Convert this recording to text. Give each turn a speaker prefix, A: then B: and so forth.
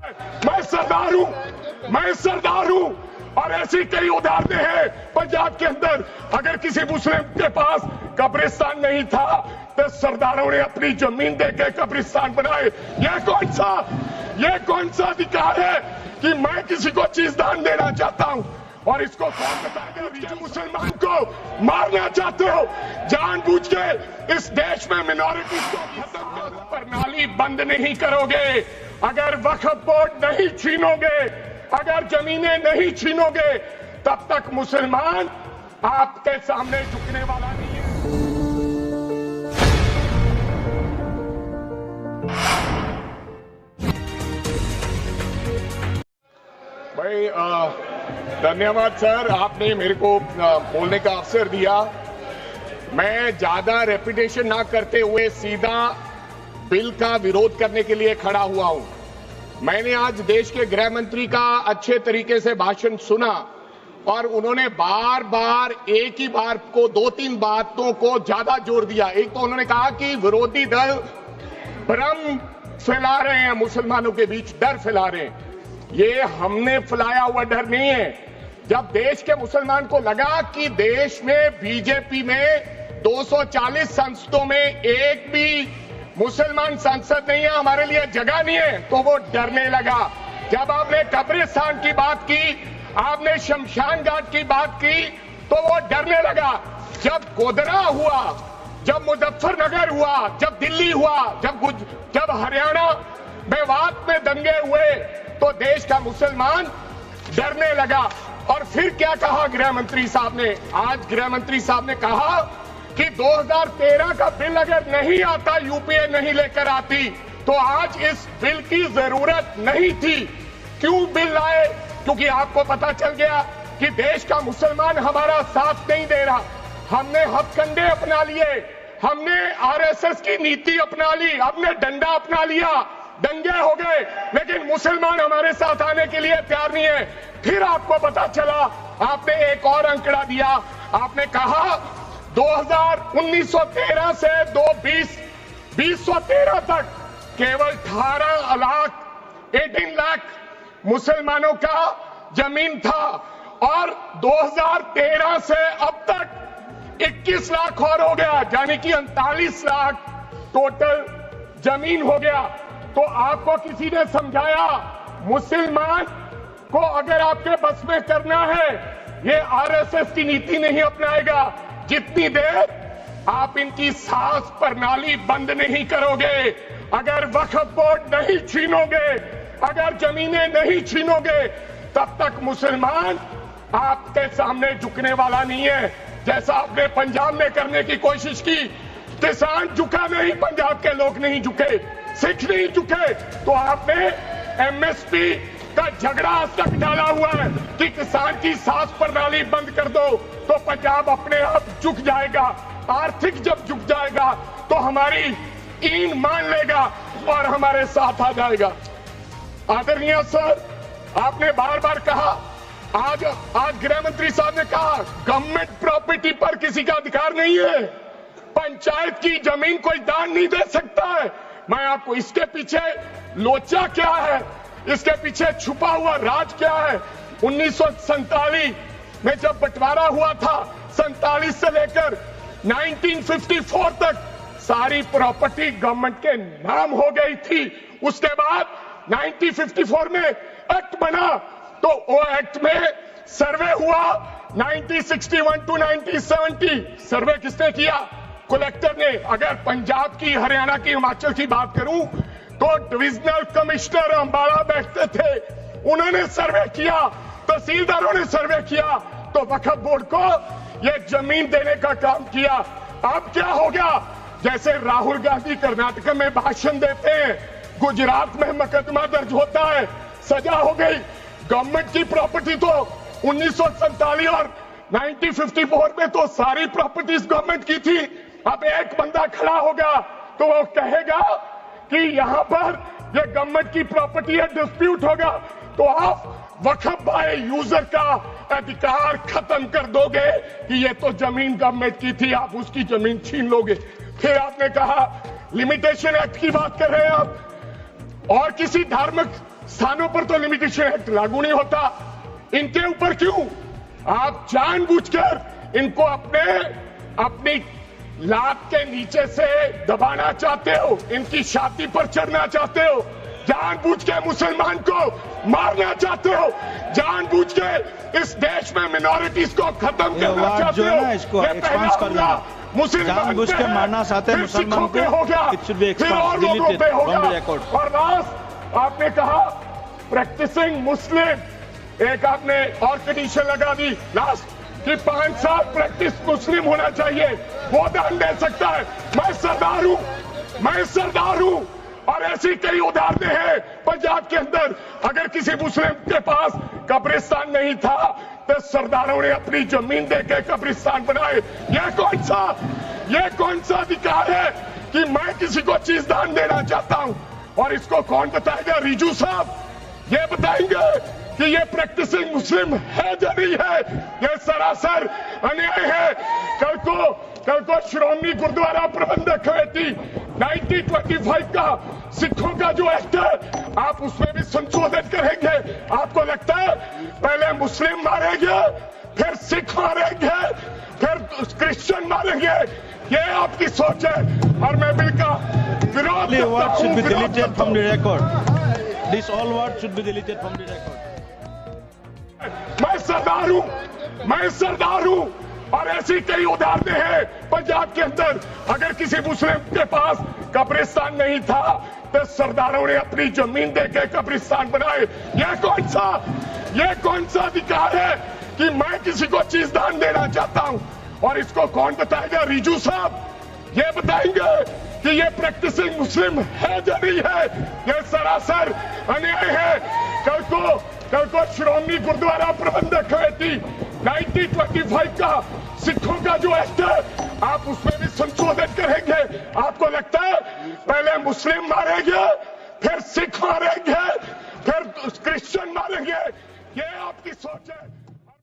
A: मैं सरदार हूं और ऐसी कई उदाहरणें हैं पंजाब के अंदर। अगर किसी मुस्लिम के पास कब्रिस्तान नहीं था तो सरदारों ने अपनी जमीन देकर कब्रिस्तान बनाए। यह कौन सा अधिकार है कि मैं किसी को चीज दान देना चाहता हूं? और इसको कौन बताएगा? मुसलमान को मारना चाहते हो जानबूझ के। इस देश में मिनॉरिटीज को खत्म कर प्रणाली बंद नहीं करोगे, अगर वक्फ बोर्ड नहीं छीनोगे, अगर जमीनें नहीं छीनोगे, तब तक मुसलमान आपके सामने झुकने वाला नहीं है। भाई धन्यवाद सर, आपने मेरे को बोलने का अवसर दिया। मैं ज्यादा रेपिटेशन ना करते हुए सीधा बिल का विरोध करने के लिए खड़ा हुआ हूं। मैंने आज देश के गृह मंत्री का अच्छे तरीके से भाषण सुना और उन्होंने बार बार एक ही बार को 2-3 बातों को ज्यादा जोर दिया। एक तो उन्होंने कहा कि विरोधी दल भ्रम फैला रहे हैं, मुसलमानों के बीच डर फैला रहे हैं। ये हमने फैलाया हुआ डर नहीं है। जब देश के मुसलमान को लगा कि देश में बीजेपी में 240 संसदों में एक भी मुसलमान सांसद नहीं है, हमारे लिए जगह नहीं है, तो वो डरने लगा। जब आपने कब्रिस्तान की बात की, आपने शमशान घाट की बात की, तो वो डरने लगा। जब गोधरा हुआ, जब मुजफ्फरनगर हुआ, जब दिल्ली हुआ, जब हरियाणा मेवात में दंगे हुए, तो देश का मुसलमान डरने लगा। और फिर क्या कहा गृह मंत्री साहब ने? आज गृह मंत्री साहब ने कहा कि 2013 का बिल अगर नहीं आता, यूपीए नहीं लेकर आती, तो आज इस बिल की जरूरत नहीं थी। क्यों बिल लाए? क्योंकि आपको पता चल गया कि देश का मुसलमान हमारा साथ नहीं दे रहा। हमने हथकंडे अपना लिए, हमने आरएसएस की नीति अपना ली, हमने डंडा अपना लिया, दंगे हो गए, लेकिन मुसलमान हमारे साथ आने के लिए तैयार नहीं है। फिर आपको पता चला, आपने एक और आंकड़ा दिया, आपने कहा 1913 से 2013 तक केवल 18 लाख मुसलमानों का जमीन था और 2013 से अब तक 21 लाख और हो गया, यानी कि 39 लाख टोटल जमीन हो गया। तो आपको किसी ने समझाया मुसलमान को अगर आपके बस में करना है, ये आरएसएस की नीति नहीं अपनाएगा जितनी देर आप इनकी सास प्रणाली बंद नहीं करोगे, अगर वक्फ बोर्ड नहीं छीनोगे, अगर जमीनें नहीं छीनोगे, तब तक मुसलमान आपके सामने झुकने वाला नहीं है। जैसा आपने पंजाब में करने की कोशिश की, किसान झुका नहीं, पंजाब के लोग नहीं झुके, सिख नहीं झुके, तो आपने एमएसपी का झगड़ा आज तक डाला हुआ है कि किसान की सास प्रणाली बंद कर दो तो पंजाब अपने आप झुक जाएगा। आर्थिक जब झुक जाएगा तो हमारी ईन मान लेगा और हमारे साथ आ जाएगा। आदरणीय सर, आपने बार बार कहा, आज गृह मंत्री साहब ने कहा गवर्नमेंट प्रॉपर्टी पर किसी का अधिकार नहीं है, पंचायत की जमीन कोई दान नहीं दे सकता है। मैं आपको इसके पीछे लोचा क्या है, इसके पीछे छुपा हुआ राज क्या है? 1947 में जब बंटवारा हुआ था, 47 से लेकर 1954 तक सारी प्रॉपर्टी गवर्नमेंट के नाम हो गई थी। उसके बाद 1954 में एक्ट बना, तो वो एक्ट में सर्वे हुआ 1961 टू 1970। सर्वे किसने किया? कलेक्टर ने। अगर पंजाब की, हरियाणा की, हिमाचल की बात करूं तो डिविजनल कमिश्नर अंबाला बैठते थे, उन्होंने सर्वे किया, तहसीलदारों ने सर्वे किया, तो वक्फ बोर्ड को यह जमीन देने का काम किया। अब क्या हो गया? जैसे राहुल गांधी कर्नाटक में भाषण देते हैं, गुजरात में मुकदमा दर्ज होता है, सजा हो गई। गवर्नमेंट की प्रॉपर्टी तो 1947 और 1954 में तो सारी प्रॉपर्टीज गवर्नमेंट की थी। अब एक बंदा खड़ा होगा तो वो कहेगा कि यहां पर ये गवर्नमेंट की प्रॉपर्टी है, डिस्प्यूट होगा, तो आप वक्फ बाय यूजर का अधिकार खत्म कर दोगे कि ये तो जमीन गवर्नमेंट की थी, आप उसकी जमीन छीन लोगे। फिर आपने कहा लिमिटेशन एक्ट की बात कर रहे हैं आप, और किसी धार्मिक स्थानों पर तो लिमिटेशन एक्ट लागू नहीं होता, इनके ऊपर क्यों? आप जानबूझकर इनको अपनी लात के नीचे से दबाना चाहते हो, इनकी छाती पर चढ़ना चाहते हो, जानबूझ के मुसलमान को मारना चाहते हो, जानबूझ के इस देश में मिनॉरिटीज को खत्म करना चाहते हो।
B: इसको एक्सपांड कर देना, जानबूझ के मारना चाहते हैं मुसलमान को,
A: फिर और लोगों पे होगा। और लास्ट आपने कहा प्रैक्टिसिंग मुस्लिम, एक आपने और कंडीशन लगा दी लास्ट कि 5 साल प्रैक्टिस मुस्लिम होना चाहिए, वो दान दे सकता है। मैं सरदार हूं और ऐसी कई उदाहरणें हैं पंजाब के अंदर। अगर किसी मुस्लिम के पास कब्रिस्तान नहीं था तो सरदारों ने अपनी जमीन देके कब्रिस्तान बनाए। ये कौन सा अधिकार है कि मैं किसी को चीज दान देना चाहता हूं? और इसको कौन बताएगा? रिजू साहब ये बताएंगे कि ये प्रैक्टिसिंग मुस्लिम है या नहीं है? ये सरासर अन्याय है। कल को श्रोमणी गुरुद्वारा प्रबंधक कमेटी 1925 का सिखों का जो एक्ट है, आप उसमें भी संशोधन करेंगे। आपको लगता है पहले मुस्लिम मारेंगे, फिर सिख मारेंगे, फिर क्रिश्चियन मारेंगे? ये आपकी सोच है और मैं बिल का विरोध करता हूं। मैं सरदार हूं और ऐसी कई उदाहरणें हैं पंजाब के अंदर। अगर किसी मुस्लिम के पास कब्रिस्तान नहीं था तो सरदारों ने अपनी जमीन देके कब्रिस्तान बनाए। ये कौन सा अधिकार है कि मैं किसी को चीज दान देना चाहता हूं? और इसको कौन बताएगा? रिजू साहब ये बताएंगे कि ये प्रैक्टिसिंग मुस्लिम है या नहीं है? ये सरासर अन्याय है। कल को श्रोमणी गुरुद्वारा प्रबंधक कमेटी 1925 का सिखों का जो एक्ट है, आप उसमें भी संशोधन करेंगे। आपको लगता है पहले मुस्लिम मारेंगे, फिर सिख मारेंगे, फिर क्रिश्चियन मारेंगे? ये आपकी सोच है।